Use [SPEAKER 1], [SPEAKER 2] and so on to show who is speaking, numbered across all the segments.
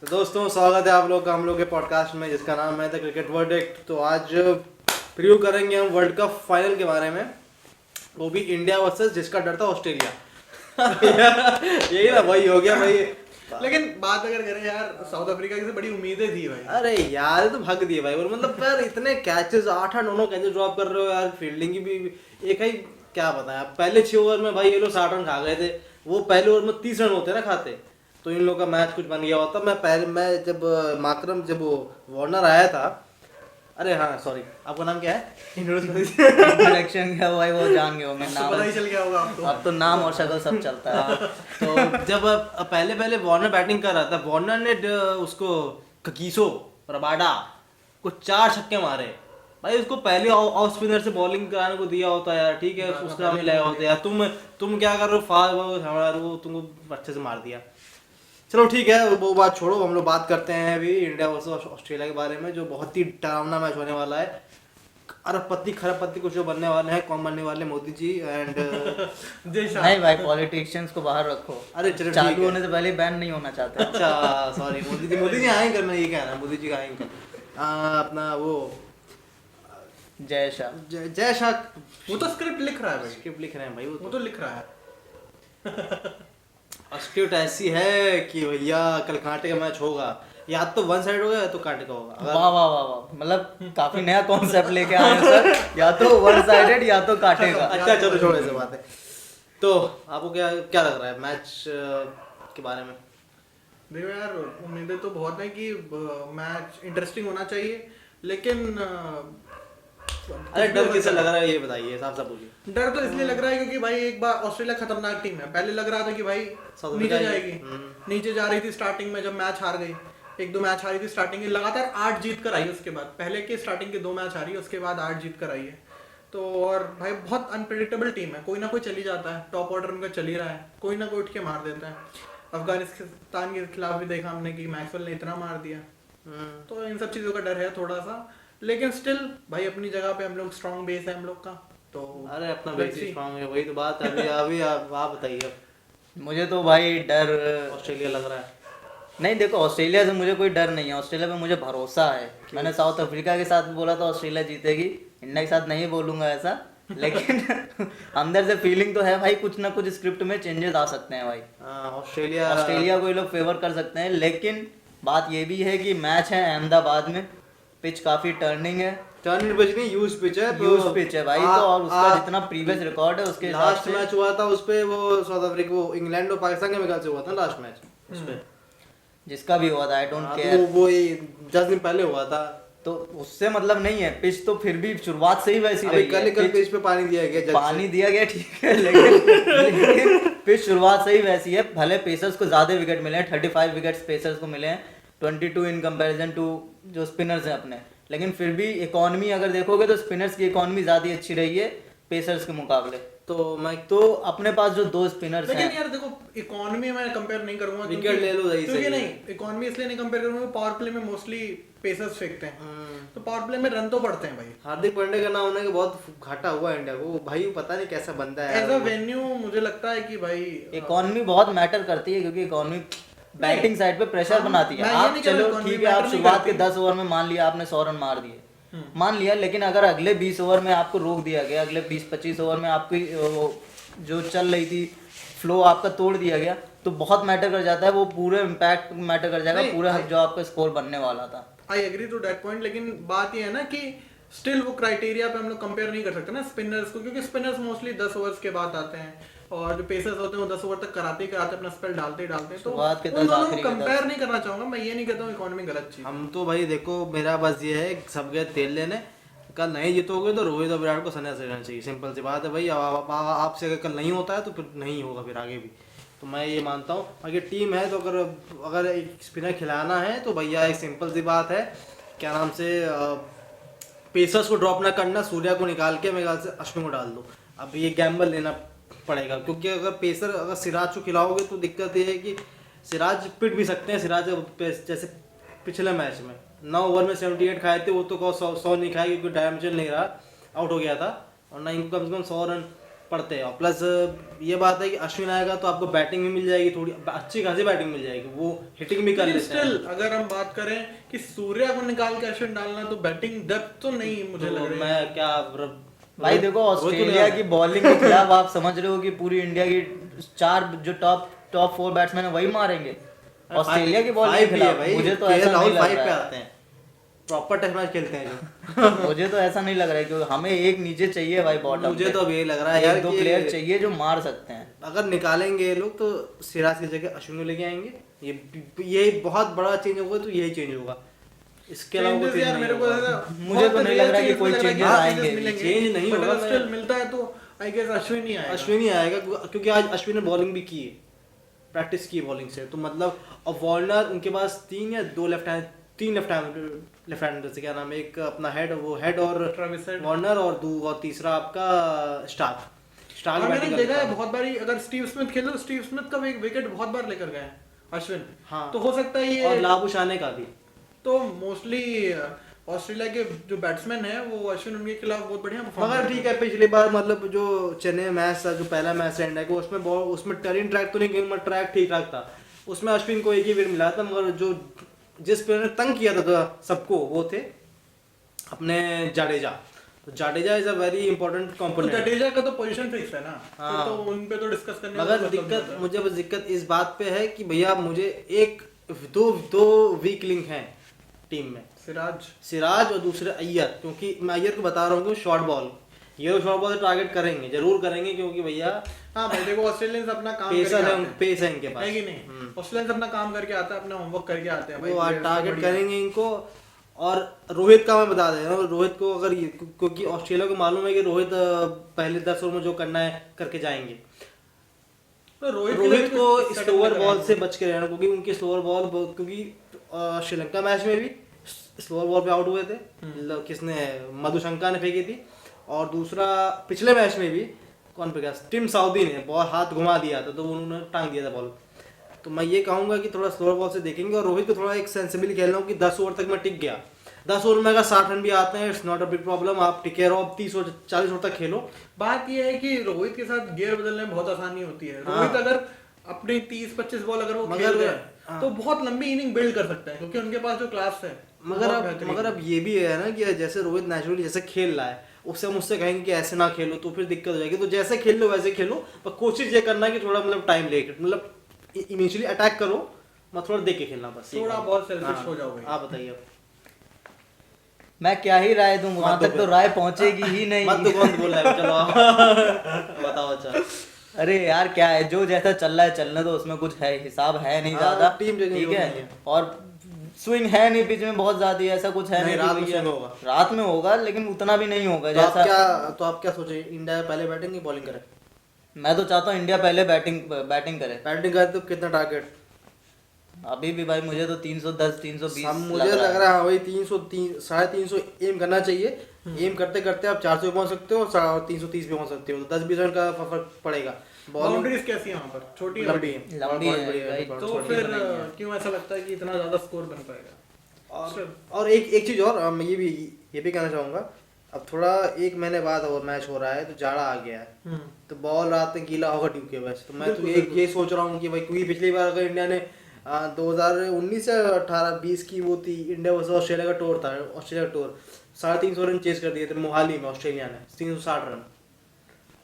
[SPEAKER 1] तो दोस्तों स्वागत है आप लोग का हम लोग के पॉडकास्ट में जिसका नाम है द क्रिकेट वर्डिक्ट। तो आज प्रीव्यू करेंगे हम वर्ल्ड कप फाइनल के बारे में, वो भी इंडिया वर्सेस जिसका डर था ऑस्ट्रेलिया। यही ना वही हो गया भाई।
[SPEAKER 2] लेकिन बात अगर करें यार, साउथ अफ्रीका की से बड़ी उम्मीदें थी भाई।
[SPEAKER 1] अरे यार ये तो भाग दिए भाई। और मतलब यार इतने कैचेस 8-8 9 कैचेस ड्रॉप कर रहे हो यार। फील्डिंग की भी एक ही क्या बताया। पहले 6 ओवर में भाई ये लोग 60 रन खा गए थे। वो पहले ओवर में 30 रन होते ना खाते, तो इन लोगों का मैच कुछ बन गया होता। मैं जब माकरम जब वो वार्नर आया था, अरे हाँ सॉरी आपका नाम क्या है?
[SPEAKER 3] इंट्रोडक्शन क्या भाई, वो जान गए होंगे
[SPEAKER 2] तो पता ही
[SPEAKER 3] नाम।
[SPEAKER 2] चल गया होगा आपको।
[SPEAKER 3] अब तो नाम और शक्ल सब चलता है।
[SPEAKER 1] तो जब पहले वार्नर बैटिंग कर रहा था, वार्नर ने उसको ककीसो रबाडा को 4 छक्के मारे भाई। उसको पहले ऑफ स्पिनर से बॉलिंग कराने को दिया होता यार, ठीक है उसका हमें लाया होता यार। तुम क्या कर रहे हो फास्ट, वो तुमको अच्छे से मार दिया। चलो ठीक है वो बात छोड़ो, हम लोग बात करते हैं अभी इंडिया वर्सेस ऑस्ट्रेलिया के बारे में, जो बहुत ही डरावना मैच होने वाला है। अरबपति खरबपति कुछ जो बनने वाले हैं, कौन बनने वाले मोदी जी एंड
[SPEAKER 3] नहीं भाई, पॉलिटिशियंस को बाहर रखो।
[SPEAKER 1] अरे चलो ठीक
[SPEAKER 3] चालू
[SPEAKER 1] है।
[SPEAKER 3] होने से पहले बैन नहीं होना चाहते।
[SPEAKER 1] अच्छा सॉरी मोदी जी आएंगे, मैं ये कह रहा हूँ मोदी जी आएंगे। अपना वो
[SPEAKER 3] जय शाह।
[SPEAKER 1] जय शाह
[SPEAKER 2] वो तो स्क्रिप्ट लिख रहा है भाई।
[SPEAKER 1] स्क्रिप्ट लिख रहे हैं भाई।
[SPEAKER 2] वो तो लिख रहा है।
[SPEAKER 1] स्क्रिप्ट ऐसी है कि भैया कल कांटे का मैच होगा, या तो वन साइड होगा या तो कांटे का होगा।
[SPEAKER 3] वाह वाह वाह वाह, मतलब काफी नया कॉन्सेप्ट लेके आए हैं सर। या तो वन साइडेड या तो काटे का।
[SPEAKER 1] अच्छा चलो छोड़ो ऐसे बात है। तो आपको क्या क्या लग रहा है मैच के बारे में?
[SPEAKER 2] देखो यार, उम्मीदें तो बहुत है कि मैच इंटरेस्टिंग होना चाहिए, लेकिन
[SPEAKER 1] अरे डर किससे लग रहा है ये बताइए, साफ साफ बोलिए।
[SPEAKER 2] डर तो इसलिए लग रहा है क्योंकि भाई एक बार ऑस्ट्रेलिया खतरनाक टीम है। पहले लग रहा था कि भाई
[SPEAKER 1] साउथ
[SPEAKER 2] नीचे
[SPEAKER 1] अफ्रीका
[SPEAKER 2] जाएगी, नीचे जा रही थी स्टार्टिंग में। जब मैच हार गई, 1-2 मैच हारी थी स्टार्टिंग में, लगातार 8 जीत कर आई है उसके बाद। पहले के स्टार्टिंग के 2 मैच हारी है, उसके बाद 8 जीत कर आई है। तो और भाई बहुत अनप्रेडिक्टेबल टीम है, कोई ना कोई चली जाता है। टॉप ऑर्डर उनका चल ही रहा है, कोई ना कोई उठ के मार देता है। अफगानिस्तान के खिलाफ भी देखा हमने कि मैक्सवेल ने इतना मार दिया। तो इन सब चीज़ों का डर है थोड़ा सा, लेकिन स्टिल भाई अपनी जगह पे हम लोग स्ट्रॉन्ग बेस है हम लोग का। तो
[SPEAKER 1] अरे अपना बेस स्ट्रांग है, वही तो बात है। अभी आप बताइए।
[SPEAKER 3] मुझे तो भाई डर
[SPEAKER 1] ऑस्ट्रेलिया लग रहा है।
[SPEAKER 3] नहीं, देखो ऑस्ट्रेलिया से मुझे कोई डर नहीं है। ऑस्ट्रेलिया पे मुझे भरोसा है। मैंने साउथ अफ्रीका के साथ बोला था ऑस्ट्रेलिया जीतेगी, इंडिया के साथ नहीं बोलूंगा ऐसा। लेकिन अंदर से फीलिंग तो है भाई, कुछ ना कुछ स्क्रिप्ट में चेंजेस आ सकते हैं भाई। ऑस्ट्रेलिया को ये लोग फेवर कर सकते हैं। लेकिन बात ये भी है कि मैच है अहमदाबाद में, पिच काफी टर्निंग है।
[SPEAKER 1] टर्निंग पिच नहीं, यूज पिच है।
[SPEAKER 3] यूज पिच है भाई। तो और उसका जितना प्रीवियस रिकॉर्ड है उसके हिसाब
[SPEAKER 1] लास्ट
[SPEAKER 3] से
[SPEAKER 1] मैच हुआ था उस पे, वो साउथ अफ्रीका वो इंग्लैंड और पाकिस्तान के मैच से हुआ था लास्ट मैच उस पे।
[SPEAKER 3] जिसका भी हुआ था, आई डोंट
[SPEAKER 1] हाँ,
[SPEAKER 3] केयर।
[SPEAKER 1] तो वो 10 दिन पहले हुआ था।
[SPEAKER 3] तो उससे मतलब नहीं है। पिच तो फिर भी शुरुआत से ही वैसी
[SPEAKER 1] अभी
[SPEAKER 3] रही
[SPEAKER 1] कल
[SPEAKER 3] है।
[SPEAKER 1] कल पिच पे पानी दिया गया जज
[SPEAKER 3] पानी
[SPEAKER 1] से।
[SPEAKER 3] दिया गया ठीक है, लेकिन पिच शुरुआत से ही वैसी है। भले पेसर्स को ज्यादा विकेट मिले हैं, 35 विकेट्स पेसर्स को मिले हैं, 22 इन कंपैरिजन टू जो स्पिनर्स हैं अपने। लेकिन फिर भी इकोनॉमी अगर देखोगे तो स्पिनर्स की इकोनॉमी ज्यादा अच्छी रही है पेसर्स के मुकाबले।
[SPEAKER 1] तो मैं
[SPEAKER 3] तो अपने पास जो 2 स्पिनर्स
[SPEAKER 2] लेकिन
[SPEAKER 3] हैं।
[SPEAKER 2] यार देखो, इकोनॉमी में कंपेयर नहीं करूंगा।
[SPEAKER 1] विकेट ले लो सही
[SPEAKER 2] क्योंकि
[SPEAKER 1] सही।
[SPEAKER 2] नहीं, इकोनॉमी इसलिए नहीं कंपेयर करूंगा, पावर प्ले में मोस्टली पेसर्स फेंकते हैं। तो पावर प्ले में रन तो पड़ते हैं भाई।
[SPEAKER 1] हार्दिक पांड्या का ना होने के बहुत घाटा हुआ इंडिया को भाई। पता नहीं कैसा बंदा है
[SPEAKER 2] एज अ वेन्यू मुझे लगता है कि भाई
[SPEAKER 3] इकोनॉमी बहुत मैटर करती है, क्योंकि इकोनॉमी बैटिंग साइड पे प्रेशर बनाती है।
[SPEAKER 2] मैं ये
[SPEAKER 3] आप
[SPEAKER 2] नहीं कह रहा
[SPEAKER 3] चलो
[SPEAKER 2] economy
[SPEAKER 3] ठीक है, आप
[SPEAKER 2] matter नहीं
[SPEAKER 3] शुरुआत के
[SPEAKER 2] करती।
[SPEAKER 3] 10 ओवर में मान लिया आपने 100 रन मार दिए, मान लिया। लेकिन अगर अगले 20 ओवर में आपको रोक दिया गया, अगले 20-25 ओवर में आपकी वो जो चल रही थी फ्लो आपका तोड़ दिया गया, तो बहुत मैटर कर जाता है। वो पूरे इम्पैक्ट मैटर कर जाएगा, पूरा जो आपका स्कोर बनने वाला था।
[SPEAKER 2] I agree to that point. लेकिन बात ये है ना कि स्टिल वो क्राइटेरिया पे हम लोग कंपेयर नहीं कर सकते ना स्पिनर्स को, क्योंकि स्पिनर्स मोस्टली 10 ओवर्स के बाद आते हैं, और जो पेसर्स होते हैं वो 10 ओवर तक कराते ही कराते अपना स्पेल डालते ही डालते हैं। तो
[SPEAKER 3] शुरुआत के
[SPEAKER 2] उन
[SPEAKER 3] 10
[SPEAKER 2] दोनों
[SPEAKER 3] आखिरी
[SPEAKER 2] को
[SPEAKER 3] के
[SPEAKER 2] कंपेयर नहीं करना चाहूंगा मैं। ये नहीं कहता हूँ इकोनॉमी गलत चीज।
[SPEAKER 1] हम तो भाई देखो, मेरा बस ये है सब गए तेल लेने। कल नहीं जीतोगे तो रोहित और विराट को संन्यास लेना चाहिए, सिंपल सी बात है भाई। आपसे अगर कल नहीं होता है तो फिर नहीं होगा फिर आगे भी। तो मैं ये मानता हूँ अगर टीम है तो अगर एक स्पिनर खिलाना है तो भैया एक सिंपल सी बात है, क्या नाम से पेसर्स को ड्रॉप ना करना, सूर्या को निकाल के मेरे ख्याल से अश्विन को डाल दो। अब ये गैम्बल लेना पड़ेगा, क्योंकि अगर सिराज को खिलाओगे तो दिक्कत ये है कि सिराज पिट भी सकते हैं। सिराज जैसे पिछले मैच में 9 ओवर में 78 खाए थे, वो तो 100 नहीं खाए क्योंकि डायमेंशन नहीं रहा, आउट हो गया था। और ना इनको कम से कम 100 रन पड़ते हैं। और प्लस ये बात है कि अश्विन आएगा तो आपको बैटिंग भी मिल जाएगी, थोड़ी अच्छी खासी बैटिंग मिल जाएगी, वो हिटिंग भी कर लेते हैं।
[SPEAKER 2] स्टिल अगर हम बात करें कि सूर्या को निकाल के अश्विन डालना, तो बैटिंग डेप्थ तो नहीं मुझे लग रही है।
[SPEAKER 1] मैं क्या
[SPEAKER 3] भाई देखो ऑस्ट्रेलिया की बॉलिंग के खिलाफ आप समझ रहे हो कि पूरी इंडिया की 4 जो टॉप 4 बैट्समैन है वही मारेंगे ऑस्ट्रेलिया की बॉलिंग के खिलाफ। मुझे तो ऐसा नहीं लग रहा है,
[SPEAKER 1] प्रॉपर टेस्ट मैच खेलते हैं जो
[SPEAKER 3] मुझे तो ऐसा नहीं लग रहा है कि हमें एक नीचे चाहिए भाई बॉटम।
[SPEAKER 1] मुझे तो अब यही लग रहा है यार,
[SPEAKER 3] 1-2 प्लेयर चाहिए जो मार सकते हैं।
[SPEAKER 1] अगर निकालेंगे ये लोग तो सिराज की जगह अश्विन को लेके आएंगे, ये बहुत बड़ा चेंज होगा, तो यही चेंज होगा, इसके अलावा कोई
[SPEAKER 2] यार मेरे को
[SPEAKER 3] मुझे तो नहीं लग रहा कि कोई चेंजेस आएंगे।
[SPEAKER 1] चेंज नहीं होगा,
[SPEAKER 2] स्टिल मिलता है तो आई गेस अश्विन ही आएगा।
[SPEAKER 1] अश्विन ही आएगा, क्योंकि आज अश्विन ने बॉलिंग भी की है, प्रैक्टिस की बॉलिंग से, तो मतलब और वार्नर उनके पास 3 या 2 लेफ्ट हैंड से क्या नाम है, एक अपना हेड और
[SPEAKER 2] ट्रेविस हेड,
[SPEAKER 1] वार्नर और तीसरा आपका स्टार्क
[SPEAKER 2] मैंने
[SPEAKER 1] बैटिंग
[SPEAKER 2] देखा है
[SPEAKER 1] करता है।
[SPEAKER 2] बहुत बारी, अगर स्टीव स्मिथ खेले तो स्टीव स्मिथ का एक विकेट बहुत बार लेकर गए अश्विन।
[SPEAKER 1] हाँ,
[SPEAKER 2] तो हो सकता है ये,
[SPEAKER 1] और लाबुशाने का भी।
[SPEAKER 2] तो मोस्टली ऑस्ट्रेलिया के जो बैट्समैन है वो अश्विन उनके खिलाफ बहुत बढ़िया परफॉर्म
[SPEAKER 1] मगर ठीक है, पिछली बार मतलब जो चेन्नई मैच था, जो पहला मैच था इंडिया को, उसमें टर्निंग ट्रैक तो नहीं गया, मगर ट्रैक ठीक ठाक था, उसमें अश्विन को एक ही विकेट मिला था, मगर जो जिस प्लेयर ने तंग किया था सबको वो थे अपने जाडेजा। तो Jadeja is a very important component.
[SPEAKER 2] Jadeja का तो पोजीशन फिक्स है ना,
[SPEAKER 1] हाँ।
[SPEAKER 2] तो उन पे तो डिस्कस करने
[SPEAKER 1] मगर मुझे बस दिक्कत इस बात पे है कि भैया मुझे दो वीक लिंक हैं टीम में, सिराज और दूसरे अय्यर, क्योंकि मैं अय्यर को बता रहा हूँ कि शॉर्ट बॉल से टारगेट करेंगे, जरूर करेंगे, क्योंकि भैया
[SPEAKER 2] हाँ भाई देखो ऑस्ट्रेलियंस अपना काम
[SPEAKER 1] पेस है इनके पास,
[SPEAKER 2] है कि नहीं? ऑस्ट्रेलियंस अपना काम करके आता है, अपना होमवर्क करके आते हैं भाई,
[SPEAKER 1] वो टारगेट करेंगे इनको। और रोहित का मैं बता दे रहा हूँ, रोहित को अगर क्योंकि ऑस्ट्रेलिया को मालूम है कि रोहित पहले 10 ओवर में जो करना है करके जाएंगे,
[SPEAKER 2] तो
[SPEAKER 1] रोहित को स्लोअर बॉल से बच के रहना, क्योंकि उनकी स्लोअर बॉल, क्योंकि श्रीलंका मैच में भी स्लोअर बॉल पे आउट हुए थे, किसने, मधुशंका ने फेंकी थी, और दूसरा पिछले मैच में भी कौन फेंका, टिम साउदी ने बॉल हाथ घुमा दिया था, तो उन्होंने टांग दिया था बॉल। तो मैं ये कहूंगा कि थोड़ा स्लोअर बॉल से देखेंगे, और रोहित को थोड़ा एक सेंसिबली खेलना हो कि 10 ओवर तक मैं टिक गया, 10 ओवर में अगर 60 रन भी आते हैं, it's not a big problem, आप टिके रहो, 30 और 40 ओवर तक खेलो।
[SPEAKER 2] बात ये है कि रोहित के साथ गियर बदलने में बहुत आसानी होती है। रोहित अगर अपनी 30-25 बॉल अगर वो खेल रहे हैं तो बहुत लंबी इनिंग बिल्ड कर सकते हैं, क्योंकि उनके पास जो क्लास है।
[SPEAKER 1] मगर अब ये भी है ना कि जैसे रोहित नेचुरली जैसे खेल रहा है, उससे हम उससे कहेंगे कि ऐसे ना खेलो तो फिर दिक्कत हो जाएगी, तो जैसे खेल लो वैसे खेलो, पर कोशिश ये करना कि थोड़ा मतलब टाइम लेके, मतलब इनिशियली अटैक करो, मैं थोड़ा देख के खेलना, बस
[SPEAKER 2] थोड़ा बहुत सेल्फिश हो जाओगे।
[SPEAKER 1] आप बताइए।
[SPEAKER 3] मैं क्या ही राय दूं, वहां तक तो राय पहुंचेगी ही नहीं।
[SPEAKER 1] मत तो कौन बोल रहा है, चलो बताओ। अच्छा
[SPEAKER 3] अरे यार क्या है, जो जैसा चल रहा है चलने दो, उसमें कुछ है हिसाब है नहीं ज्यादा, ठीक है, और स्विंग है नहीं पिच में बहुत ज्यादा, ऐसा कुछ है नहीं, रात में होगा लेकिन उतना भी नहीं होगा जैसा।
[SPEAKER 1] तो आप क्या सोचे, इंडिया पहले बैटिंग की बॉलिंग करे?
[SPEAKER 3] मैं तो चाहता हूँ इंडिया पहले बैटिंग करे
[SPEAKER 1] तो कितना टारगेट?
[SPEAKER 3] अभी भी भाई मुझे तो 310 320
[SPEAKER 1] मुझे लग रहा है वही 300 एम करना चाहिए। एम करते करते आप 400 भी पहुंच सकते हो और 330 भी पहुंच सकते हो, तो 10-20 रन का फर्क पड़ेगा।
[SPEAKER 2] बाउंड्रीज कैसी है वहाँ पर? छोटी
[SPEAKER 1] लंबी
[SPEAKER 3] है,
[SPEAKER 2] तो फिर क्यों ऐसा लगता है कि इतना ज्यादा स्कोर बन पाएगा?
[SPEAKER 1] और एक चीज और मैं ये भी कहना चाहूंगा, अब थोड़ा एक महीने बाद और मैच हो रहा है तो जाड़ा आ गया है, तो बॉल रात में गीला होगा ट्यूब के वजह से, तो मैं तो ये सोच रहा हूँ कि भाई, क्योंकि पिछली बार अगर इंडिया ने 2019 या 18-20 की वो थी इंडिया वर्सेस ऑस्ट्रेलिया का टूर था, ऑस्ट्रेलिया का टूर 350 रन चेज कर दिए थे मोहाली में ऑस्ट्रेलिया ने, 360 रन।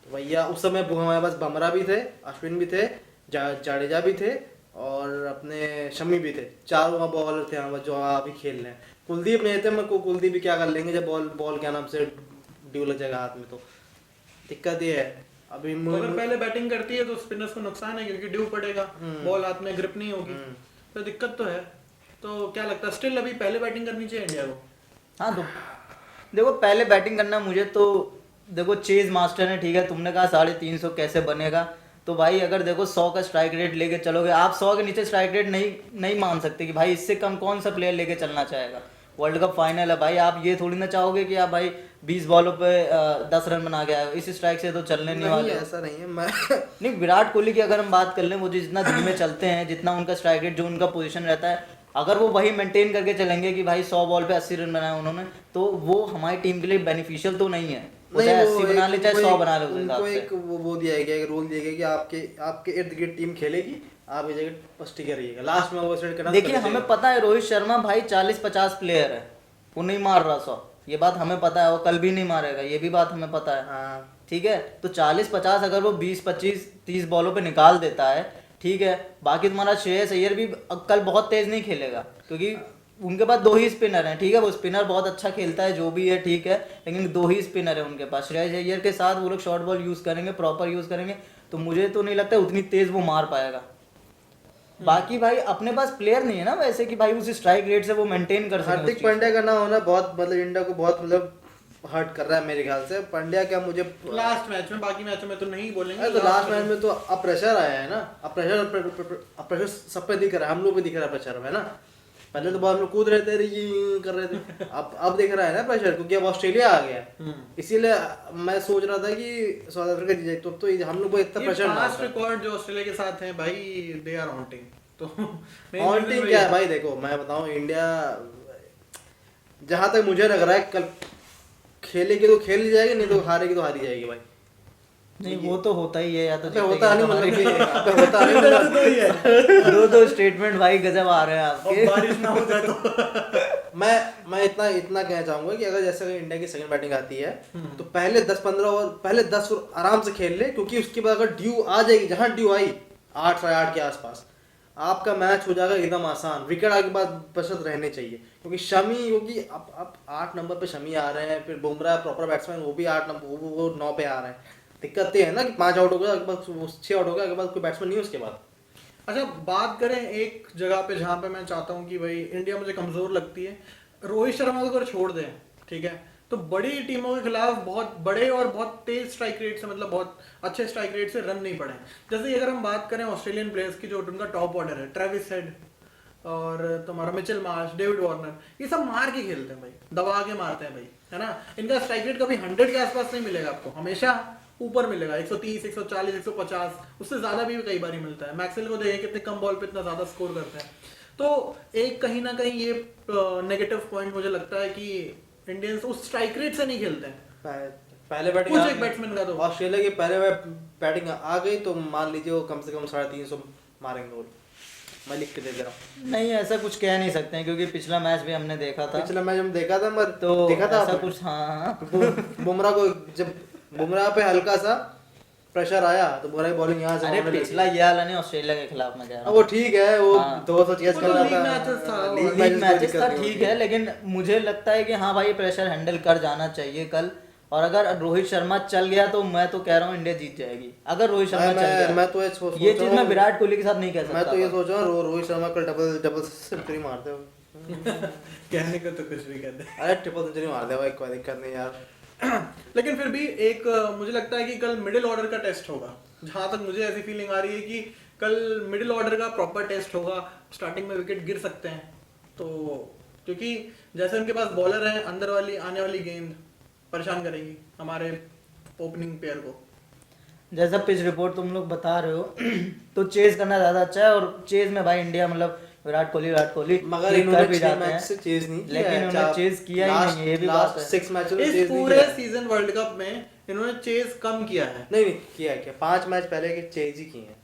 [SPEAKER 1] तो भैया उस समय हमारे पास बुमराह भी थे, अश्विन भी थे, जाडेजा भी थे, और अपने शमी भी थे, 4 बॉलर थे हमारे जो अभी खेल रहे हैं। कुलदीप नहीं थे, मैं को कुलदीप भी क्या कर लेंगे जब बॉल क्या नाम से ड्यू लग जाएगा हाथ में, तो दिक्कत ये है। अभी
[SPEAKER 2] अगर पहले बैटिंग करती है तो स्पिनर्स को नुकसान है, क्योंकि ड्यू पड़ेगा, बॉल हाथ में ग्रिप नहीं होगी, तो दिक्कत तो है। तो क्या लगता है स्टिल अभी पहले बैटिंग करनी चाहिए इंडिया को?
[SPEAKER 3] हाँ, तो देखो पहले बैटिंग करना, मुझे तो देखो चेज मास्टर ने, ठीक है, तुमने कहा 350 कैसे बनेगा, तो भाई अगर देखो 100 का स्ट्राइक रेट लेके चलोगे, आप 100 के नीचे स्ट्राइक रेट नहीं मान सकते कि भाई इससे कम कौन सा प्लेयर लेके चलना चाहेगा। वर्ल्ड कप फाइनल है भाई, आप ये थोड़ी ना चाहोगे कि आप भाई 20 बॉलों पे 10 रन बना के आए, इस स्ट्राइक से तो चलने नहीं वाले।
[SPEAKER 1] ऐसा नहीं है, मैं
[SPEAKER 3] नहीं, विराट कोहली की अगर हम बात कर लें, वो जितना धीमे चलते हैं, जितना उनका स्ट्राइक रेट, जो उनका पोजीशन रहता है, अगर वो वही मेंटेन करके चलेंगे कि भाई 100 बॉल पे 80 रन बनाए उन्होंने, तो वो हमारी टीम के लिए बेनिफिशियल तो नहीं है। वो चाहे 80
[SPEAKER 1] वो
[SPEAKER 3] बना ले चाहे 100 बना ले उस
[SPEAKER 1] उनको
[SPEAKER 3] हिसाब से।
[SPEAKER 1] एक वो दिया गया, एक रूल दिया गया कि आपके आपके इर्द गिर्द टीम खेलेगी, आप ये जगह बस टिके रहिएगा, लास्ट में वो सेट करना।
[SPEAKER 3] देखिए हमें पता है रोहित शर्मा भाई 40-50 प्लेयर है, वो नहीं मार रहा 100, ये बात हमें पता है, वो कल भी नहीं मारेगा, ये भी बात हमें पता है।
[SPEAKER 1] हाँ
[SPEAKER 3] ठीक है, तो 40-50 अगर वो 20-25-30 बॉलों पे निकाल देता है, ठीक है, बाकी तुम्हारा श्रेयस अय्यर भी कल बहुत तेज नहीं खेलेगा, क्योंकि उनके पास 2 ही स्पिनर हैं। ठीक है, वो स्पिनर बहुत अच्छा खेलता है जो भी है, ठीक है, लेकिन 2 ही स्पिनर है उनके पास। श्रेयस अय्यर के साथ वो लोग शॉर्ट बॉल यूज करेंगे, प्रॉपर यूज करेंगे, तो मुझे तो नहीं लगता उतनी तेज वो मार पाएगा। बाकी भाई अपने पास प्लेयर नहीं है ना वैसे कि भाई उस स्ट्राइक रेट से वो मेंटेन कर सके।
[SPEAKER 1] हार्दिक पांड्या का ना होना बहुत मतलब इंडिया को बहुत मतलब हर्ट कर रहा है मेरे ख्याल से। पांड्या क्या मुझे
[SPEAKER 2] लास्ट मैच में, बाकी मैचों में तो नहीं बोलेंगे।
[SPEAKER 1] अरे तो लास्ट मैच में तो अब प्रेशर आया है ना, अब प्रेशर सब पे दिख रहा है, हम लोग पे दिख रहा है प्रेशर है ना। पहले तो बहुत हम लोग कूद रहे थे, ये कर रहे थे, अब दिख रहा है ना प्रेशर, क्योंकि अब ऑस्ट्रेलिया आ गया है। इसीलिए मैं सोच रहा था कि साउथ अफ्रीका जीत जाए, तो हम लोग को इतना प्रेशर ना
[SPEAKER 2] पास्ट रिकॉर्ड जो ऑस्ट्रेलिया के साथ हैं भाई, दे आर हॉन्टिंग। तो
[SPEAKER 1] हॉन्टिंग क्या है भाई, देखो मैं बताऊं, इंडिया जहां तक मुझे लग रहा है कल खेलेगी तो खेल जाएगी, नहीं तो हारेगी तो हारी जाएगी भाई।
[SPEAKER 3] नहीं वो तो होता ही है, या तो
[SPEAKER 1] होता नहीं मतलब कि होता नहीं मतलब
[SPEAKER 3] दो स्टेटमेंट भाई गजब आ रहे हैं आपके।
[SPEAKER 2] बारिश ना हो जाए तो
[SPEAKER 1] मैं इतना कहना चाहूंगा कि अगर जैसे अगर इंडिया की सेकंड बैटिंग आती है तो पहले 10-15 ओवर, पहले 10 ओवर आराम से खेल ले, क्योंकि उसके बाद अगर ड्यू आ जाएगी, जहां ड्यू आई 8 साढ़े 8 के आसपास, आपका मैच हो जाएगा एकदम आसान। विकेट आगे बाद बचत रहने चाहिए, क्योंकि शमी, क्योंकि अब 8 नंबर पे शमी आ रहे हैं, फिर बुमराह प्रॉपर बैट्समैन, वो भी 8 नंबर, वो 9 पे आ रहे हैं। दिक्कत ये है ना कि 5 आउट हो गया, अगर 6 आउट हो गया, अगर बाद कोई बैट्समैन नहीं है उसके बाद।
[SPEAKER 2] अच्छा, बात करें एक जगह पे जहाँ पे मैं चाहता हूँ कि भाई इंडिया मुझे कमजोर लगती है, रोहित शर्मा को अगर छोड़ दें, ठीक है, तो बड़ी टीमों के खिलाफ बहुत बड़े और बहुत तेज स्ट्राइक रेट से, मतलब बहुत अच्छे स्ट्राइक रेट से रन नहीं पड़े। जैसे अगर हम बात करें ऑस्ट्रेलियन प्लेयर्स की, जो उनका टॉप ऑर्डर है, ट्रेविस हेड और तुम्हारा मिचेल मार्श, डेविड वार्नर, ये सब मार के खेलते हैं भाई, दबा के मारते हैं भाई, है ना। इनका स्ट्राइक रेट कभी 100 के आसपास नहीं मिलेगा आपको, हमेशा ऊपर मिलेगा, 130, 140, 150, उससे ज्यादा भी कई बार मिलता है। मैक्सवेल को देखें कितने कम बॉल पे इतना ज्यादा स्कोर करते हैं। तो एक कहीं ना कहीं ये नेगेटिव पॉइंट मुझे लगता है कि इंडियंस उस स्ट्राइक रेट से नहीं खेलते हैं।
[SPEAKER 1] पहले बैटिंग
[SPEAKER 2] कुछ एक बैट्समैन का तो
[SPEAKER 1] ऑस्ट्रेलिया की पहले बैटिंग आ गई तो मान लीजिए वो कम से कम 350 मारेंगे गोल, मैं लिख के दे रहा हूँ।
[SPEAKER 3] नहीं ऐसा कुछ कह नहीं सकते हैं, क्योंकि पिछला मैच भी हमने देखा था,
[SPEAKER 1] पिछला मैच हम देखा था, मगर
[SPEAKER 3] तो
[SPEAKER 1] देखा था
[SPEAKER 3] ऐसा कुछ, हाँ
[SPEAKER 1] बुमराह को, जब बुमराह पे हल्का सा प्रेशर आया तो बुमराह की बॉलिंग यहाँ से
[SPEAKER 3] अरे
[SPEAKER 1] होने लगी।
[SPEAKER 3] पिछला ये वाला नहीं, ऑस्ट्रेलिया के खिलाफ मैं कह रहा
[SPEAKER 1] वो
[SPEAKER 3] हूँ।
[SPEAKER 1] ठीक है, वो
[SPEAKER 3] हाँ।
[SPEAKER 1] 200 चेस
[SPEAKER 2] वो
[SPEAKER 1] कर
[SPEAKER 2] तो
[SPEAKER 1] रहा
[SPEAKER 2] लीग
[SPEAKER 1] था,
[SPEAKER 2] मैचेस था,
[SPEAKER 1] लीग
[SPEAKER 3] लीग
[SPEAKER 1] मैचेस
[SPEAKER 3] मैचेस
[SPEAKER 1] कोई
[SPEAKER 3] था,
[SPEAKER 1] दिक्कत नहीं
[SPEAKER 3] ठीक
[SPEAKER 1] होती।
[SPEAKER 3] है, लेकिन मुझे लगता है कि हाँ भाई ये प्रेशर हैंडल कर जाना चाहिए कल। और अगर रोहित शर्मा चल गया तो मैं तो कह रहा हूँ इंडिया जीत जाएगी, अगर रोहित शर्मा चल गया।
[SPEAKER 1] मैं तो ये सोच
[SPEAKER 3] ये
[SPEAKER 1] रहा
[SPEAKER 3] चीज
[SPEAKER 1] हूँ,
[SPEAKER 3] मैं विराट कोहली के साथ नहीं कह सकता।
[SPEAKER 1] मैं तो ये सोच रहा हूँ रोहित शर्मा कल डबल सेंचुरी मारते हो।
[SPEAKER 2] कहने को तो कुछ भी कहते हैं।
[SPEAKER 1] अरे ट्रिपल सेंचुरी मार दे भाई, कोई दिक्कत नहीं यार।
[SPEAKER 2] लेकिन फिर भी एक मुझे लगता है कि कल मिडिल ऑर्डर का टेस्ट होगा, जहां तक मुझे ऐसी फीलिंग आ रही है कि कल मिडिल ऑर्डर का प्रॉपर टेस्ट होगा। स्टार्टिंग में विकेट गिर सकते हैं, तो क्योंकि जैसे उनके पास बॉलर है, अंदर वाली आने वाली गेंद परेशान करेंगी हमारे ओपनिंग पेयर को।
[SPEAKER 3] जैसा पिच रिपोर्ट तुम लोग बता रहे हो तो चेज करना ज्यादा अच्छा है, और चेज में भाई इंडिया मतलब विराट कोहली
[SPEAKER 1] मगर
[SPEAKER 3] click
[SPEAKER 1] इन्होंने
[SPEAKER 3] कर भी
[SPEAKER 1] 6
[SPEAKER 3] जाते
[SPEAKER 1] मैच
[SPEAKER 3] हैं,
[SPEAKER 1] से चेज नहीं किया
[SPEAKER 3] लेकिन
[SPEAKER 1] है।
[SPEAKER 3] उन्होंने चेज किया ही नहीं है, ये भी बात है।
[SPEAKER 1] 6 मैचों में
[SPEAKER 2] इस
[SPEAKER 1] चेज नहीं
[SPEAKER 2] पूरे
[SPEAKER 1] किया है।
[SPEAKER 2] सीजन वर्ल्ड कप में इन्होंने चेज कम किया है।
[SPEAKER 1] नहीं किया है, क्या 5 मैच पहले के चेज ही किए हैं।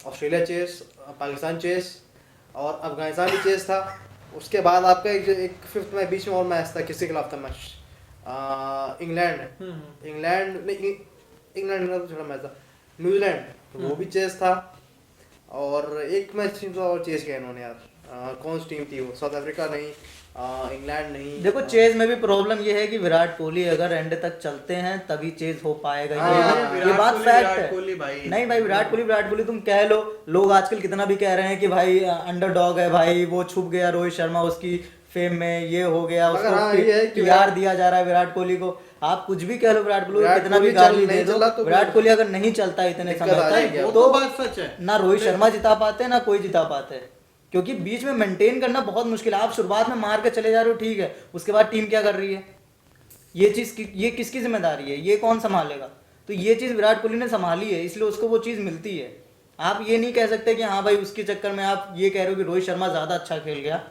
[SPEAKER 1] ऑस्ट्रेलिया चेस, पाकिस्तान चेस और अफगानिस्तान भी चेस था। उसके बाद आपका एक 5th में बीच में और मैच था, किसके खिलाफ था मैच? इंग्लैंड का तो छोटा मैच था, न्यूजीलैंड, तो वो भी चेस था। और एक मैच तो और चेस किया इन्होंने यार, कौन सी टीम थी वो? साउथ अफ्रीका नहीं, इंग्लैंड नहीं।
[SPEAKER 3] देखो चेज में भी प्रॉब्लम ये है कि विराट कोहली अगर एंड तक चलते हैं तभी चेज हो पाएगा।
[SPEAKER 1] हाँ,
[SPEAKER 3] ये बात फैक्ट
[SPEAKER 2] विराट कोहली
[SPEAKER 3] है।
[SPEAKER 2] भाई।
[SPEAKER 3] नहीं भाई विराट कोहली तुम कह लो, लोग आजकल कितना भी कह रहे हैं कि भाई अंडरडॉग है भाई, वो छुप गया रोहित शर्मा उसकी फेम में, ये हो गया,
[SPEAKER 1] मगर हाँ, ये है कि
[SPEAKER 3] उसको प्यार दिया जा रहा है विराट कोहली को। आप कुछ भी कह लो, विराट कोहली
[SPEAKER 1] विराट
[SPEAKER 3] कितना भी
[SPEAKER 1] कोहली
[SPEAKER 3] गाली दे
[SPEAKER 1] नहीं
[SPEAKER 3] दो,
[SPEAKER 1] चला तो
[SPEAKER 3] विराट कोहली अगर नहीं चलता इतने
[SPEAKER 1] दिक्कत
[SPEAKER 3] समय
[SPEAKER 1] आ जाएगी।
[SPEAKER 3] तक
[SPEAKER 2] वो
[SPEAKER 3] तो
[SPEAKER 2] तो बात सच है।
[SPEAKER 3] ना रोहित शर्मा जिता पाते ना कोई जिता पाते, क्योंकि बीच में मेंटेन करना बहुत मुश्किल है। आप शुरुआत में मार के चले जा रहे हो, ठीक है, उसके बाद टीम क्या कर रही है, ये किसकी जिम्मेदारी है, ये कौन संभालेगा? तो ये चीज़ विराट कोहली ने संभाली है, इसलिए उसको वो चीज़ मिलती है। आप ये नहीं कह सकते कि हाँ भाई उसके चक्कर में आप ये कह रहे हो कि रोहित शर्मा ज़्यादा अच्छा खेल गया।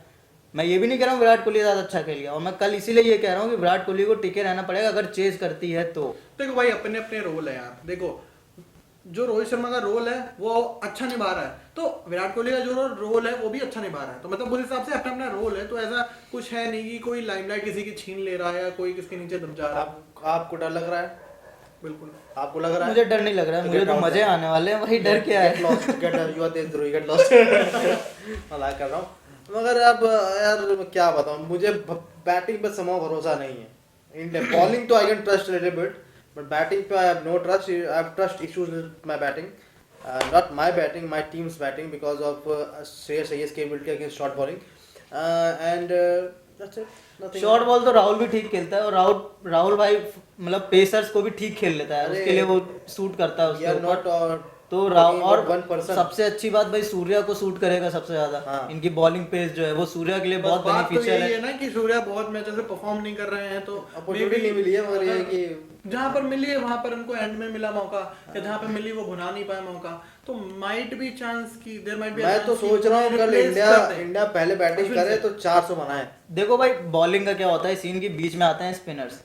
[SPEAKER 3] मैं ये भी नहीं कह रहा हूँ विराट कोहली ज़्यादा अच्छा खेल गया, और मैं कल इसीलिए ये कह रहा हूँ कि विराट कोहली को टिके रहना पड़ेगा अगर चेज करती है तो।
[SPEAKER 2] देखो भाई अपने अपने रोल है यार। देखो जो रोहित शर्मा का रोल है वो अच्छा निभा रहा है, तो विराट कोहली का जो रोल है वो भी अच्छा निभा रहा है। तो मतलब उस हिसाब से अपना अपना रोल है, तो ऐसा कुछ है नहीं कि कोई लाइमलाइट किसी की छीन ले रहा है या कोई किसके नीचे दब जा रहा है।
[SPEAKER 1] आपको डर लग रहा है?
[SPEAKER 2] बिल्कुल।
[SPEAKER 1] आपको लग रहा है?
[SPEAKER 3] मुझे डर नहीं लग रहा है, मुझे तो मजे आने वाले हैं, वही डर क्या है।
[SPEAKER 1] गेट लॉस्ट मजाक कर रहा हूँ, मगर अब यार मैं क्या बताऊँ, मुझे बैटिंग पे समो भरोसा नहीं है। इंडिया बॉलिंग तो I can trust little bit, but batting पे I have no trust. I have trust issues with my batting, not my batting, my team's batting, because of Shreyas Iyengar's capability against short bowling, and that's it. Nothing.
[SPEAKER 3] Short ball तो राहुल भी ठीक खेलता है, और राहुल भाई मतलब pacers को भी ठीक खेल लेता है,
[SPEAKER 1] अरे,
[SPEAKER 3] उसके लिए वो सूट करता है
[SPEAKER 1] We are
[SPEAKER 3] उसके
[SPEAKER 1] not
[SPEAKER 3] ऊपर। तो राहुल, और
[SPEAKER 1] 1%.
[SPEAKER 3] सबसे अच्छी बात भाई सूर्या को सूट करेगा सबसे ज्यादा।
[SPEAKER 1] हाँ।
[SPEAKER 3] इनकी बॉलिंग पेस जो है वो सूर्या के लिए
[SPEAKER 2] बस
[SPEAKER 3] बहुत
[SPEAKER 2] बात तो
[SPEAKER 3] बेनिफिशियल
[SPEAKER 2] यही
[SPEAKER 3] है।
[SPEAKER 2] है ना कि सूर्या बहुत मैचेस से परफॉर्म नहीं कर रहे हैं, तो
[SPEAKER 1] अपॉर्चुनिटी नहीं मिली है, मगर ये है कि
[SPEAKER 2] जहाँ पर मिली है वहां पर उनको एंड में मिला मौका, या जहाँ पे मिली वो भुना नहीं पाए मौका, तो माइट बी चांस की देयर माइट बी।
[SPEAKER 1] मैं तो सोच रहा हूँ कल इंडिया पहले बैटिंग करे तो 400 बनाए।
[SPEAKER 3] देखो भाई बॉलिंग का क्या होता है, सीन के बीच में आते हैं स्पिनर्स,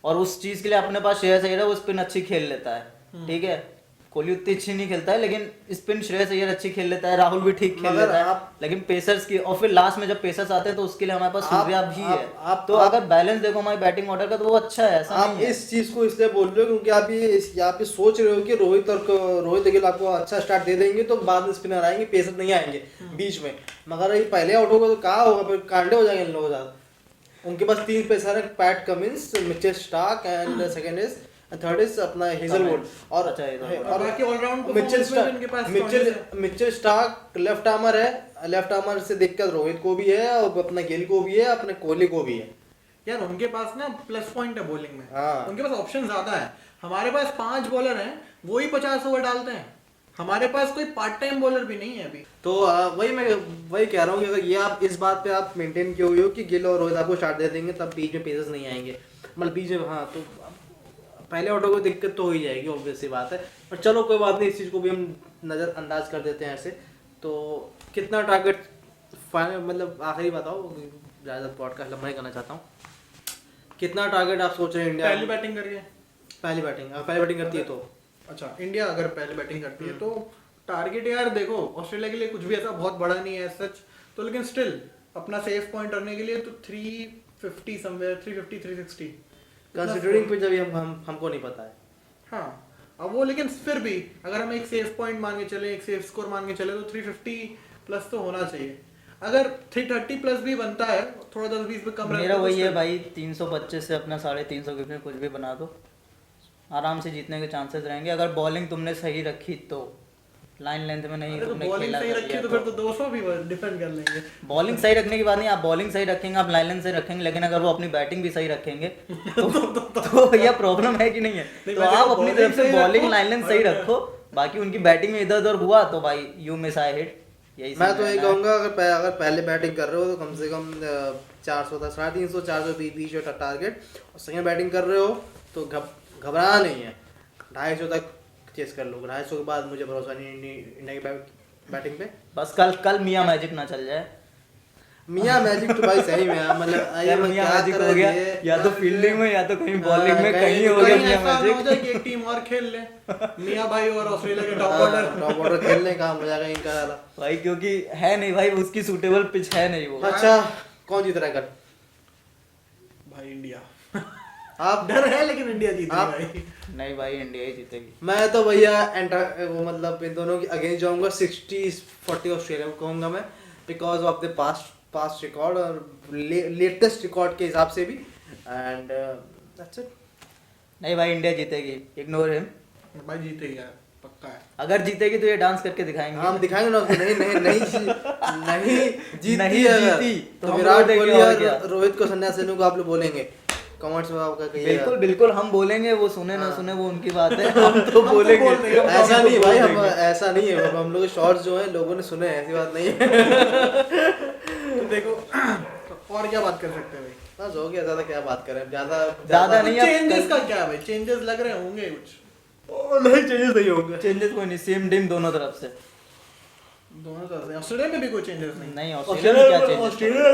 [SPEAKER 3] और उस चीज के लिए अपने पास श्रेयस अय्यर है, वो स्पिन अच्छी खेल लेता है, ठीक है। कोहली उतनी अच्छी नहीं खेलता है, लेकिन स्पिन श्रेयस अय्यर अच्छी खेल लेता है, राहुल भी ठीक खेल
[SPEAKER 1] मगर
[SPEAKER 3] लेता है,
[SPEAKER 1] आप-
[SPEAKER 3] लेकिन पेसर्स की, और फिर लास्ट में जब पेसर्स आते हैं तो उसके लिए हमारे पास सूर्या भी है।
[SPEAKER 1] आप-
[SPEAKER 3] तो अगर बैलेंस देखो हमारी बैटिंग ऑर्डर का तो वो अच्छा है, ऐसा
[SPEAKER 1] आप
[SPEAKER 3] नहीं है।
[SPEAKER 1] इस चीज को इसलिए बोल रहे हो क्योंकि आप ये सोच रहे हो कि रोहित अकेला आपको अच्छा स्टार्ट दे देंगे तो बाद में स्पिनर आएंगे, पेसर नहीं आएंगे बीच में। मगर ये पहले आउट होगा तो कहाँ होगा, फिर कांडे हो जाएंगे इन लोगों के साथ। उनके पास 3 पेसर है, PAT Cummins, Mitchell Starc, and second is, third is अपना हेजलवुड, और
[SPEAKER 2] और बाकी ऑलराउंड
[SPEAKER 1] मिचेल
[SPEAKER 2] इनके पास कौन से?
[SPEAKER 1] मिचेल स्टार्क लेफ्ट आर्मर है, लेफ्ट आर्मर से दिक्कत रोहित को भी है, और अपना गिल को भी है, अपने कोहली को भी है।
[SPEAKER 2] यार उनके पास ना प्लस पॉइंट है बॉलिंग में,
[SPEAKER 1] हाँ।
[SPEAKER 2] उनके पास ऑप्शन ज्यादा है। हमारे पास 5 बॉलर हैं, वो ही 50 ओवर डालते हैं, हमारे पास कोई पार्ट टाइम बॉलर भी नहीं है अभी।
[SPEAKER 1] तो वही कह रहा हूँ कि अगर ये आप इस बात पे आप मेंटेन किए हुए हो कि गिल और रोहित आपको स्टार्ट दे देंगे, तब बीच में पेसर्स नहीं आएंगे, मतलब बीच में, हाँ, तो पहले आउट को दिक्कत तो हो ही जाएगी, ऑब्वियस सी बात है। पर चलो कोई बात नहीं, इस चीज़ को भी हम नज़रअंदाज कर देते हैं ऐसे। तो कितना टारगेट फाइनल, मतलब आखिरी बताओ, ज़्यादा पॉडकास्ट लंबा नहीं करना चाहता हूँ, कितना टारगेट आप सोच रहे हैं इंडिया?
[SPEAKER 2] पहली बैटिंग करिए।
[SPEAKER 1] पहली बैटिंग, अगर पहली बैटिंग करती है तो
[SPEAKER 2] अच्छा, इंडिया अगर पहले बैटिंग करती है तो टारगेट यार देखो ऑस्ट्रेलिया के लिए कुछ भी ऐसा बहुत बड़ा नहीं है सच, तो लेकिन स्टिल अपना सेफ पॉइंट रखने के लिए तो 350 समवेयर, 350 360
[SPEAKER 1] कंसिडरिंग पे जब हमको नहीं पता है।
[SPEAKER 2] हाँ, अब वो लेकिन फिर भी अगर हम एक सेफ पॉइंट मान के चले, एक सेफ स्कोर मान के चले, तो 350 प्लस तो होना चाहिए। अगर 330 प्लस भी बनता है, थोड़ा 10-20 पे कम
[SPEAKER 3] मेरा वही है भाई, 325 से अपना 350 के कुछ भी बना दो, आराम से जीतने के चांसेस रहेंगे। अगर बॉलिंग तुमने सही रखी तो, लाइन लेंथ में नहीं
[SPEAKER 2] तो
[SPEAKER 3] तुमने
[SPEAKER 2] बॉलिंग
[SPEAKER 3] खेला
[SPEAKER 2] सही
[SPEAKER 3] कर
[SPEAKER 2] रखी
[SPEAKER 3] लिया
[SPEAKER 2] तो फिर तो 200 भी डिफेंड कर लेंगे।
[SPEAKER 3] बॉलिंग सही रखने की बात नहीं, आप बॉलिंग सही रखेंगे, आप लाइन लेंथ सही रखेंगे, लेकिन अगर वो अपनी बैटिंग भी सही रखेंगे तो भैया प्रॉब्लम है कि नहीं है।
[SPEAKER 2] नहीं,
[SPEAKER 3] तो
[SPEAKER 2] मैं
[SPEAKER 3] आप
[SPEAKER 2] देखो,
[SPEAKER 3] अपनी
[SPEAKER 2] bowling
[SPEAKER 3] तरफ से
[SPEAKER 2] सही
[SPEAKER 3] बॉलिंग
[SPEAKER 2] रखो,
[SPEAKER 3] लाइन लेंथ सही
[SPEAKER 2] और-
[SPEAKER 3] रखो, बाकी उनकी बैटिंग में इधर उधर हुआ तो भाई यू मिस आई हिट। यही
[SPEAKER 1] मैं तो
[SPEAKER 3] समझना
[SPEAKER 1] ये
[SPEAKER 3] है।
[SPEAKER 1] कहूँगा अगर पहले बैटिंग कर रहे हो तो कम से कम 400 तक, 350 400 बीच का टारगेट, और सेकेंड बैटिंग कर रहे हो तो घबराना नहीं है, 250 तक चेस कर लो। 250 के बाद मुझे भरोसा नहीं इंडिया की बैटिंग पे।
[SPEAKER 3] बस कल मियां मैजिक ना चल जाए।
[SPEAKER 1] मियां मैजिक तो भाई सही में है, मतलब
[SPEAKER 3] यार मियां मैजिक हो गया, या तो फील्डिंग में या तो कहीं बॉलिंग में, कहीं हो गया
[SPEAKER 2] कहीं
[SPEAKER 3] मियां
[SPEAKER 2] ऐसा ना हो
[SPEAKER 3] मैजिक।
[SPEAKER 2] जाए कि एक टीम और खेल ले, मियां भाई और ऑस्ट्रेलिया के टॉप ऑर्डर
[SPEAKER 1] खेलने का हो जाएगा इनका वाला।
[SPEAKER 3] भाई क्योंकि है नहीं भाई, उसकी सूटेबल पिच है नहीं वो।
[SPEAKER 1] अच्छा, कौन जीत रहा है कल?
[SPEAKER 2] भाई इंडिया।
[SPEAKER 1] आप?
[SPEAKER 2] डर है लेकिन इंडिया जीतेगी
[SPEAKER 1] आप?
[SPEAKER 2] भाई।
[SPEAKER 3] नहीं भाई इंडिया ही जीतेगी।
[SPEAKER 1] मैं तो भैया वो मतलब इन दोनों की अगेंस्ट जाऊंगा, 60-40 ऑस्ट्रेलिया को कहूंगा मैं, because of the past record और लेटेस्ट रिकॉर्ड के हिसाब से भी, एंड दैट्स इट।
[SPEAKER 3] नहीं भाई इंडिया जीतेगी, इग्नोर हिम।
[SPEAKER 2] भाई जीतेगी यार, पक्का है।
[SPEAKER 3] अगर जीतेगी तो ये डांस करके दिखाएंगे।
[SPEAKER 1] हम दिखाएंगे ना उसको। नहीं जीती
[SPEAKER 3] नहीं
[SPEAKER 1] अगर,
[SPEAKER 3] जीती
[SPEAKER 1] तो
[SPEAKER 3] हम
[SPEAKER 1] विराट
[SPEAKER 3] देखेंगे
[SPEAKER 1] कोहली
[SPEAKER 3] और क्या।
[SPEAKER 1] और रोहित को संन्यास लेने को आप लोग बोलेंगे कमेंट्स में, आपका कहिएगा।
[SPEAKER 3] बिल्कुल बिल्कुल हम बोलेंगे, वो सुने ना
[SPEAKER 1] हाँ।
[SPEAKER 3] सुने वो उनकी बात है, हम तो बोलेंगे।
[SPEAKER 2] बोल देंगे।
[SPEAKER 1] ऐसा
[SPEAKER 3] हम तो
[SPEAKER 1] नहीं भाई,
[SPEAKER 3] बोल
[SPEAKER 1] हम
[SPEAKER 3] देंगे।
[SPEAKER 1] ऐसा नहीं है, हम लोग के शॉर्ट्स जो हैं लोगों ने सुने हैं, ऐसी बात नहीं है।
[SPEAKER 2] तो देखो तो और क्या बात कर सकते हैं भाई?
[SPEAKER 1] बस हो गया, ज्यादा क्या बात करें,
[SPEAKER 3] ज्यादा नहीं, अब
[SPEAKER 2] चेंजेस का क्या है भाई? चेंजेस लग रहे होंगे कुछ?
[SPEAKER 1] नहीं, चेंजेस नहीं होंगे।
[SPEAKER 3] चेंजेस कोई नहीं, सेम टीम दोनों तरफ से।
[SPEAKER 2] दोनों तरफ से। ऑस्ट्रेलिया में भी कोई चेंजेस नहीं।
[SPEAKER 3] ऑस्ट्रेलिया में क्या चेंज?
[SPEAKER 1] ऑस्ट्रेलिया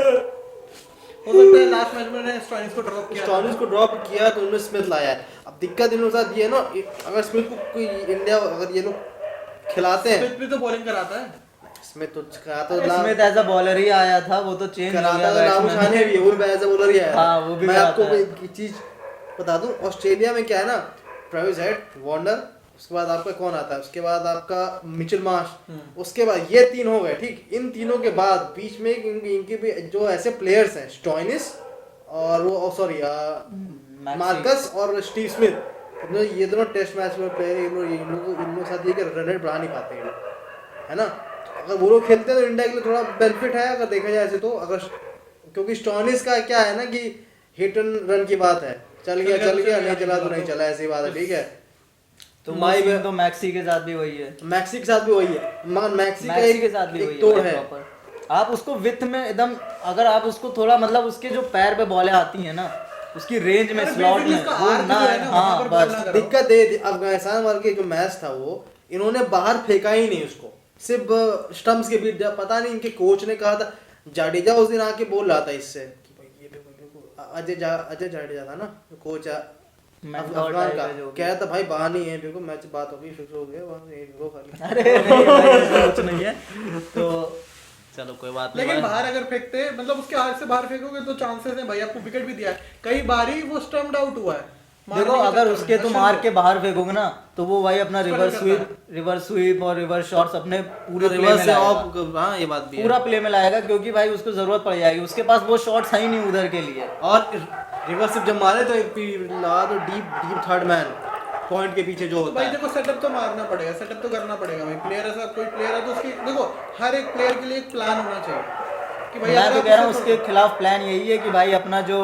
[SPEAKER 2] हो सकता है लास्ट मैच में उन्होंने स्टॉइनिस को ड्रॉप किया।
[SPEAKER 1] स्टॉइनिस को ड्रॉप किया तो उन्होंने स्मिथ लाया है। अब दिक्कत इन लोगों के साथ ये है ना, अगर स्मिथ को कोई इंडिया अगर ये लोग खिलाते हैं,
[SPEAKER 2] स्मिथ भी तो बॉलिंग कराता है।
[SPEAKER 1] स्मिथ तो कराता
[SPEAKER 3] स्मिथ एज अ बॉलर ही आया था, वो तो चेंज हो
[SPEAKER 1] कराता
[SPEAKER 3] गया
[SPEAKER 1] तो राहुल
[SPEAKER 3] बैट्समैन।
[SPEAKER 1] खाने भी है, वो भी एज अ बॉलर ही आया।
[SPEAKER 3] हाँ, वो भी
[SPEAKER 1] मैं आपको
[SPEAKER 3] कराता है।
[SPEAKER 1] एक चीज बता दूं, ऑस्ट्रेलिया में क्या है ना, ट्रेविस हेड, वार्नर, उसके बाद आपका कौन आता है, उसके बाद आपका मिचेल मार्श, उसके बाद ये तीन हो गए, ठीक। इन तीनों के बाद बीच में इनके भी जो ऐसे प्लेयर्स हैं, स्टॉइनिस और वो सॉरी मार्कस और स्टीव स्मिथ, ये दोनों टेस्ट मैच में प्लेयर, इन लोगों के साथ ये रन रेट बढ़ा नहीं पाते हैं, है ना। अगर वो लोग खेलते हैं तो इंडिया के लिए थोड़ा बेनिफिट है, अगर देखा जाए ऐसे तो। अगर क्योंकि स्टॉइनिस का क्या है ना कि हिट एंड रन की बात है, चल गया नहीं चला तो नहीं चला, ऐसी बात है, ठीक है।
[SPEAKER 3] तो
[SPEAKER 1] माई
[SPEAKER 3] तो मैक्सी के साथ भी वही है,
[SPEAKER 1] मैक्सी के साथ भी वही है, मगर मैक्सी
[SPEAKER 3] के साथ भी वही
[SPEAKER 1] एक तोड़ है।
[SPEAKER 3] proper। आप उसको विथ में एकदम, अगर आप उसको थोड़ा मतलब उसके जो पैर पे बॉलें आती हैं ना, उसकी रेंज में
[SPEAKER 2] अरे
[SPEAKER 3] स्लॉट
[SPEAKER 2] basically
[SPEAKER 3] में
[SPEAKER 2] उसका
[SPEAKER 3] वो
[SPEAKER 2] arc
[SPEAKER 3] ना,
[SPEAKER 2] जो है ना, वहाँ
[SPEAKER 3] हाँ
[SPEAKER 2] पर ball
[SPEAKER 3] बस
[SPEAKER 2] ना करो।
[SPEAKER 1] दिक्कत ये अफगानिस्तान वाले के जो मैच था वो इन्होंने बाहर फेंका ही नहीं उसको, सिर्फ स्टंप्स के बीच। पता नहीं इनके कोच ने कहा था, जाडेजा उस दिन आके बोल रहा था इससे कि भाई ये देखो, अजय जाडेजा था ना कोच अफगान का, कह रहा था भाई बाहर नहीं है, देखो मैच बात हो गई, फिक्स हो गया, वहाँ यही देखो खाली।
[SPEAKER 3] अरे नहीं भाई, ऐसा कुछ नहीं है। तो चलो कोई बात नहीं
[SPEAKER 2] लेकिन
[SPEAKER 3] भाई।
[SPEAKER 2] बाहर अगर फेंकते, मतलब उसके हाथ से बाहर फेंकोगे तो चांसेस है भाई, आपको विकेट भी दिया है कई बार ही, वो स्टम्प्ड आउट हुआ है। मारने
[SPEAKER 3] देखो
[SPEAKER 2] के
[SPEAKER 3] अगर
[SPEAKER 2] चक्कर
[SPEAKER 3] उसके
[SPEAKER 2] में,
[SPEAKER 3] तुम
[SPEAKER 2] अश्विन
[SPEAKER 3] मार
[SPEAKER 2] को।
[SPEAKER 3] के बाहर फेंकोगे ना, तो वो भाई अपना
[SPEAKER 2] करता
[SPEAKER 3] रिवर्स स्वीप और रिवर्स शॉट्स अपने पूरे प्ले में
[SPEAKER 1] रिवर्स से
[SPEAKER 3] लाएगा,
[SPEAKER 1] ऑफ, हाँ ये बात भी है।
[SPEAKER 3] पूरा प्ले में लाएगा, क्योंकि भाई उसको जरूरत पड़ जाएगी, उसके पास वो शॉट्स है ही नहीं उधर के लिए।
[SPEAKER 1] और रिवर्स जब मारे तो लगा तो डीप थर्ड मैन पॉइंट के पीछे जो
[SPEAKER 2] तो
[SPEAKER 1] होता
[SPEAKER 2] भाई
[SPEAKER 1] है।
[SPEAKER 2] देखो सेटअप तो मारना पड़ेगा, सेटअप तो करना पड़ेगा भाई। प्लेयर ऐसा कोई प्लेयर है तो उसकी देखो, हर एक प्लेयर के लिए एक प्लान होना चाहिए कि भाई
[SPEAKER 3] मैं
[SPEAKER 2] अगर
[SPEAKER 3] तो
[SPEAKER 2] आप
[SPEAKER 3] कह रहा हूँ
[SPEAKER 2] उसे
[SPEAKER 3] उसके खिलाफ प्लान यही है कि भाई अपना जो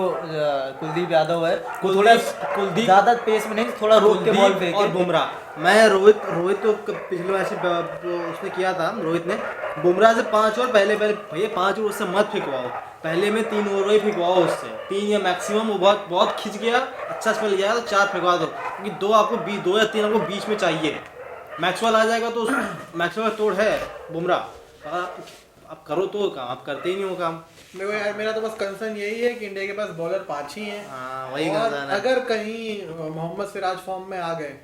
[SPEAKER 3] कुलदीप यादव है, वो थोड़ा
[SPEAKER 1] कुलदीप
[SPEAKER 3] ज्यादा पेस में नहीं, थोड़ा रोक के बॉल फेंके।
[SPEAKER 1] और बुमराह, मैं रोहित तो पिछले मैच में उसने किया था, रोहित ने बुमराह से 5 ओवर पहले भैया 5 ओवर उससे मत फेंकवाओ, पहले में 3 ओवर ही फेंकवाओ उससे, 3 या मैक्सिमम। वो बहुत खिंच गया, अच्छा स्पेल गया तो 4 फेंकवा दो, क्योंकि 2 या 3 आपको बीच में चाहिए। मैक्सवेल आ जाएगा तो मैक्सवेल तोड़ है बुमराह, आप करो तो काम, आप करते ही नहीं हो काम।
[SPEAKER 2] देखो यार, मेरा तो बस कंसर्न यही है कि इंडिया के पास बॉलर 5 ही हैं।
[SPEAKER 1] हाँ वही
[SPEAKER 2] और
[SPEAKER 1] कंसर्न है।
[SPEAKER 2] अगर कहीं मोहम्मद सिराज फॉर्म में आ गए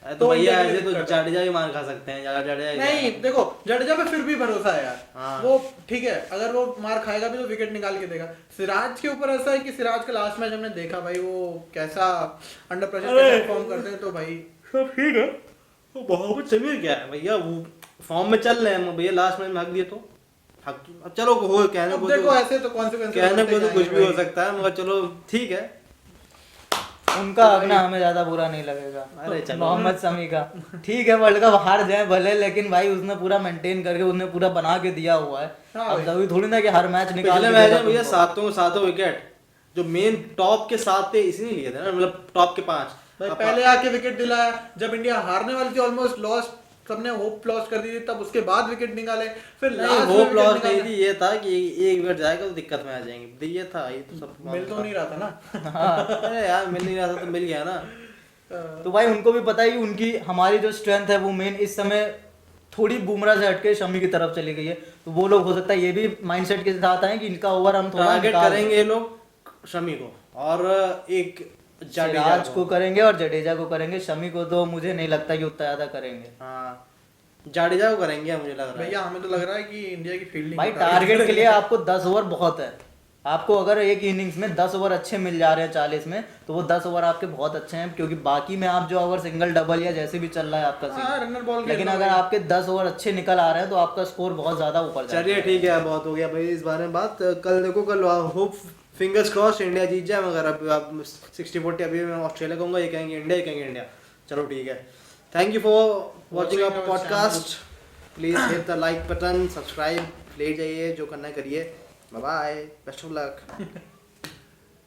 [SPEAKER 1] तो भैया
[SPEAKER 2] इंडिया के
[SPEAKER 1] ऐसे
[SPEAKER 2] लिए
[SPEAKER 1] तो
[SPEAKER 2] दिक्कत है।
[SPEAKER 1] जाडेजा भी मार खा सकते हैं, जाडेजा
[SPEAKER 2] नहीं देखो, जडेजा पे फिर भी भरोसा है यार।
[SPEAKER 1] हाँ।
[SPEAKER 2] वो ठीक है, अगर वो मार खाएगा भी तो विकेट निकाल के देगा। सिराज के ऊपर ऐसा है कि सिराज का लास्ट मैच हमने देखा भाई, वो कैसा अंडर प्रेशर कैसे परफॉर्म करते हैं, तो भाई
[SPEAKER 1] सब ठीक है। वो बहुत समीर क्या है भैया, वो फॉर्म में चल रहे हैं भैया, लास्ट मैच में हक दिए तो हक, अब चलो हो कहने
[SPEAKER 2] अब
[SPEAKER 1] को
[SPEAKER 2] देखो
[SPEAKER 1] तो
[SPEAKER 2] ऐसे तो कॉन्सिक्वेंस
[SPEAKER 1] कुछ भी हो सकता है, मगर चलो ठीक है।
[SPEAKER 3] उनका अपना हमें ज्यादा बुरा नहीं लगेगा।
[SPEAKER 1] अरे चलो।
[SPEAKER 3] मोहम्मद शमी का ठीक है, वर्ल्ड कप हार जाए भले, लेकिन भाई उसने पूरा मेंटेन करके, उसने पूरा बना के दिया हुआ है।
[SPEAKER 2] हाँ
[SPEAKER 3] अब
[SPEAKER 2] भाई।
[SPEAKER 3] जरूरी थोड़ी ना कि हर मैच निकाल
[SPEAKER 1] पिछले
[SPEAKER 3] के
[SPEAKER 1] मैच
[SPEAKER 3] देगा
[SPEAKER 1] में भैया
[SPEAKER 3] तुमको।
[SPEAKER 1] सातों विकेट जो मेन टॉप के 7 थे इसने लिए थे ना, मतलब टॉप के 5
[SPEAKER 2] भाई पहले आके विकेट दिलाया, जब इंडिया हारने वाली थी, ऑलमोस्ट लॉस्ट, सबने होप लॉस्ट कर दी थी, तब उसके बाद विकेट निकाले, फिर
[SPEAKER 1] नहीं
[SPEAKER 2] लास्ट में
[SPEAKER 1] होप
[SPEAKER 2] विकेट
[SPEAKER 1] लॉस
[SPEAKER 2] निकाले।
[SPEAKER 1] नहीं थी, ये था कि एक विकेट जाएगा तो दिक्कत में आ जाएंगे, ये था, ये तो सब
[SPEAKER 2] मिल तो नहीं रहा था ना।
[SPEAKER 1] अरे यार मिल नहीं रहा था तो मिल गया ना।
[SPEAKER 3] तो भाई उनको भी पता है कि उनकी हमारी जो स्ट्रेंथ है वो मेन इस समय थोड़ी बुमराह से हटके शमी की तरफ चली गई है, तो वो लोग हो सकता है ये भी माइंडसेट के साथ आए कि इनका ओवर हम थोड़ा
[SPEAKER 1] टारगेट
[SPEAKER 3] निकाल
[SPEAKER 1] करेंगे ये लोग शमी को, और एक जाडेजा
[SPEAKER 3] सिराज को करेंगे और जडेजा को करेंगे, शमी को तो मुझे नहीं लगता कि उतना ज्यादा करेंगे।
[SPEAKER 1] हाँ जाडेजा को करेंगे मुझे लग रहा है।
[SPEAKER 2] भैया हमें तो लग रहा है कि इंडिया की फील्डिंग
[SPEAKER 3] भाई टारगेट के लिए आपको 10 ओवर बहुत है। आपको अगर एक इनिंग्स में 10 ओवर अच्छे मिल जा रहे हैं 40 में, तो वो 10 ओवर आपके बहुत अच्छे हैं, क्योंकि बाकी में आप जो ओवर सिंगल डबल या जैसे भी चल रहा है आपका
[SPEAKER 2] हाँ,
[SPEAKER 3] सीन,
[SPEAKER 2] रनर बॉल
[SPEAKER 3] लेकिन अगर आपके 10 ओवर अच्छे निकल आ रहे हैं तो आपका स्कोर बहुत ज्यादा ऊपर जाएगा।
[SPEAKER 1] चलिए ठीक है, बहुत हो गया भाई इस बारे में बात। कल देखो, कल होप फिंगर्स क्रॉस इंडिया जीत जाए, मगर अब आप 60-40 अभी मैं ऑस्ट्रेलिया कहूँगा, ये कहेंगे इंडिया, ये कहेंगे इंडिया। चलो ठीक है, thank you for watching our podcast. Please hit the like button, subscribe ले जाइए, जो करना है करिए। Bye bye, best of luck.